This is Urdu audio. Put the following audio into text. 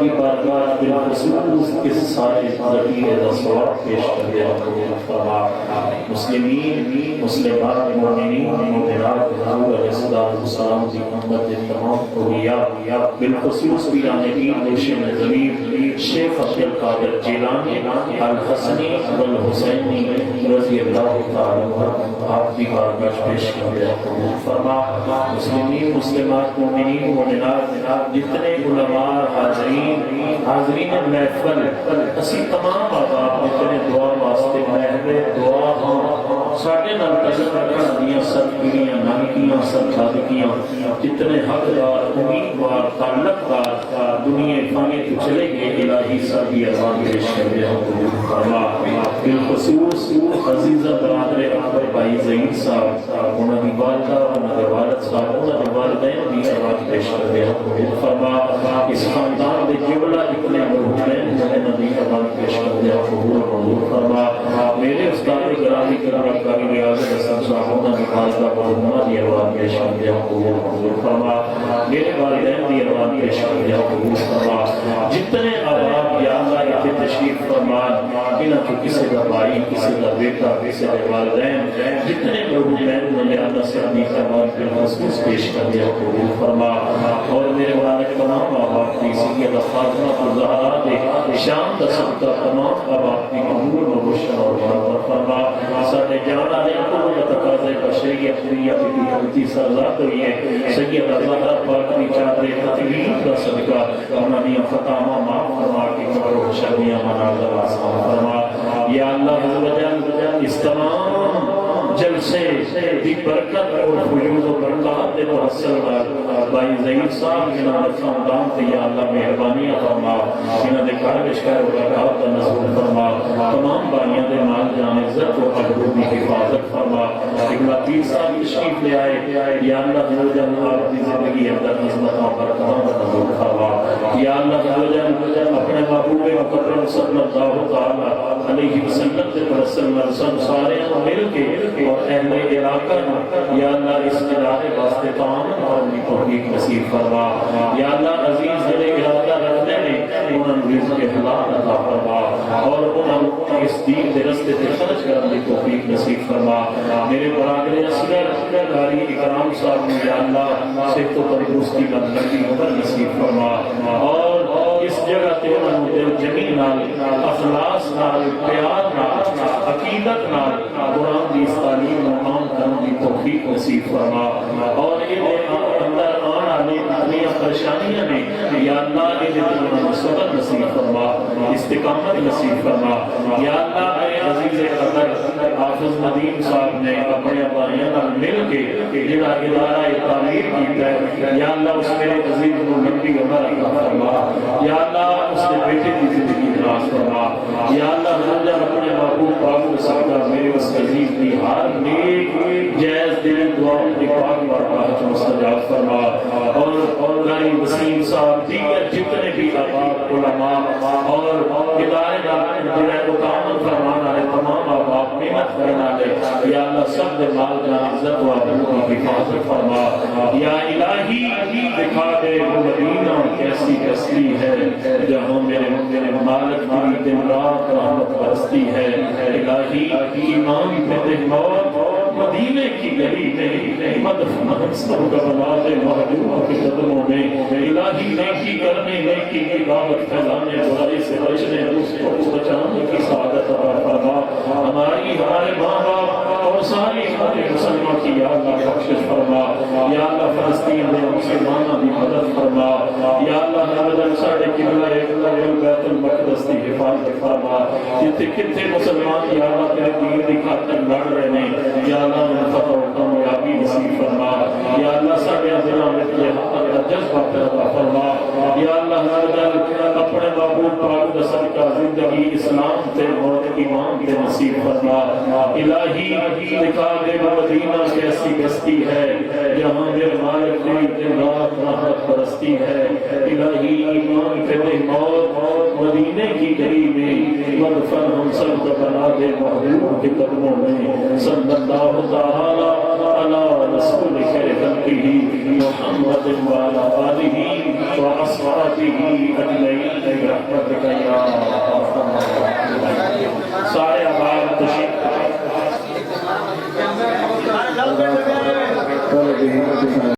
کی بارگاہ بالخصوص اس سارے ذریعے کا ثواب پیش کر دے قبول فرما۔ مسلمین مسلمات مومنین مومنات حضور علیہ السلام کی امت کے تمام اولیاء بالخصوص پیران دین روشن زمین شیخ عبد القادر جیلانی الحسنی والحسینی رضی اللہ تعالی عنہ آپ کی بارگاہ پیش کر دے قبول فرما۔ مسلمین مسلمات مومنین مومنات جتنے علماء حاضرین محفل اسی تمام آباد جتنے دعا واسطے محل دعا ہوں ساڑھے نال قدر رکھن دیاں سب پیڑیاں نانکیاں سب صادقیاں جتنے حقدار امیدوار تعلقدار دنیا فانی تو چلے گئے الہی سب کی ارمان پیش کر دے قبول فرما۔ بالخصوص عزیزہ برادر اکبر بھائی ظہیر صاحب انہاں دی والدہ انہاں دے والد صاحب انہاں دے والدین دی ارمان پیش کر دے قبول فرما۔ اس خاندان دے جبلہ اتنے مرحومین انہاں دی ارمان پیش کر دے قبول فرما۔ میرے استاد گرامی کرام کاری ریاض حسن صاحب انہاں دی والدہ مرحومہ دی ارمان پیش کر دے قبول فرما۔ میرے والدین دی ارمان پیش کر دے قبول فرما۔ جتنے احباب یا اللہ کے تشریف فرمان انہاں کو کسی کا بھائی کسی کا بیٹا کسی کے والدین جتنے مرحومین انہوں نے اللہ سے اپنی ارمان کے خصوص پیش کر دے قبول فرما۔ اور میرے والد تمام احباب کی سید فاطمہ الزہرا کے شان کا صدقہ تمام احباب کی قبول و روشن اور برابر فرما۔ سارے جان والے کو تقاضے بشری اپنیت کی غلطی سرزاد ہوئی ہے سید زہرا پاک کی چادر تطہیر کا صدقہ ہماری فتامہ معاف فرما کے قبر و شرمیاں مناظر آسان فرما۔ یا اللہ عزوجل اس تمام جلسے دی برکت اور فیوز و برکات دے محصل بھائی ظہیر صاحب جنہاں نے خاندان تے یا اللہ مہربانیاں فرما جنہاں دے گھر وچ خیر و برکات کا نزول فرما۔ تمام بھائیاں دے مال جان عزت و ابرو دی حفاظت فرما۔ اقبال پیر صاحب تشریف لے آئے یا اللہ عزوجل آپ کی زندگی اندر عظمتوں برکتوں کا نزول فرما۔ یا اللہ عزوجل اپنے محبوب مکرم صلی اللہ تعالی علیہ وسلم سے رسول سارے مل کے اور اہل علاقہ یا اللہ اس ادارے واسطے تعاون اور توفیق نصیب فرما۔ یا اللہ عزیز جڑے ارادہ رکھتے ہیں انہاں نوں رزق حلال عطا فرما اور انہاں نوں اس دین دے رستے تے خرچ کرنے کی توفیق نصیب فرما۔ میرے برادر اصغر قاری اکرام صاحب نے یا اللہ صحت و تندرستی کا لمبی عمر نصیب فرما اور اس جگہ تے انہاں نوں دل جمی نال اخلاص نال پیار نال عقیدت نال قرآن دی تعلیم و عام کرنے کی توفیق نصیب فرما اور اندر آن آنے اپنی پریشانیاں نے یا اللہ انہیں صبر نصیب فرما استقامت نصیب فرما۔ یا اللہ اے عزیز قدر حافظ ندیم صاحب نے اپنے بھائیوں نال مل کے جڑا ادارہ تعمیر کیتا ہے یا اللہ اس میرے عزیز کو لمبی عمر عطا فرما۔ یا اللہ اس کے بیٹے کی زندگی دراز فرما۔ یا اللہ رضا اپنے محبوب پاک صدقہ میرے اس عزیز کی ہر نیک جائز دل دعاؤں کی پاک بارگاہ مستجاب فرما اور غنی وسیم صاحب دیگر جتنے بھی آباد علماء اور ادارے جنہیں کو تعاون فرمانا ہے تمام آباد محنت کرنا ہے یا اللہ سب دے مال جان عزت و عبداللہ کی حفاظت فرما۔ یا الہی دکھا دے وہ مدینہ کیسی ہستی ہے جہاں میرے مالک کی دن رات رحمت برستی ہے۔ الہی ایمان پہ موت مدینے کی گلی میں مدفن ہم کا بنا دے محبوب کے قدموں میں۔ الہی نیکی کرنے نیکی کی دعوت پھیلانے برائی سے بچنے دوسروں کو بچانے کی سعادت عطا فرما۔ ہماری ہمارے ماں باپ اور ساری ہمارے مسلمان کی یا اللہ بخشش فرما۔ یا اللہ فلسطین میں مسلمانوں کی مدد فرما۔ یا اللہ نبض ساڑھے قبلہ بیت المقدس کی حفاظت فرما۔ جتنے کتنے مسلمان یا اللہ تیرے دین کی خاطر لڑ رہے ہیں یا اللہ میں فتح و کامیابی نصیب فرما۔ یا اللہ ساڑھے دلوں میں جہاد کا جذبہ پیدا فرما۔ یا اللہ اپنے محبوب پاک کا صدقہ زندگی اسلام تے موت ایمان کے نصیب فرما۔ الہی دکھا دے وہ مدینہ کیسی بستی ہے جہاں میرے مالک کی دن رات رحمت برستی ہے۔ الہی ایمان پہ دے موت مدینے کی گلی میں مدفن ہم سب کا بنا دے محبوب کے قدموں میں۔ صلی اللہ تعالی علی رسول خیر خلقہ محمد وعلی آلہ وأصحابه أجمعين تشریف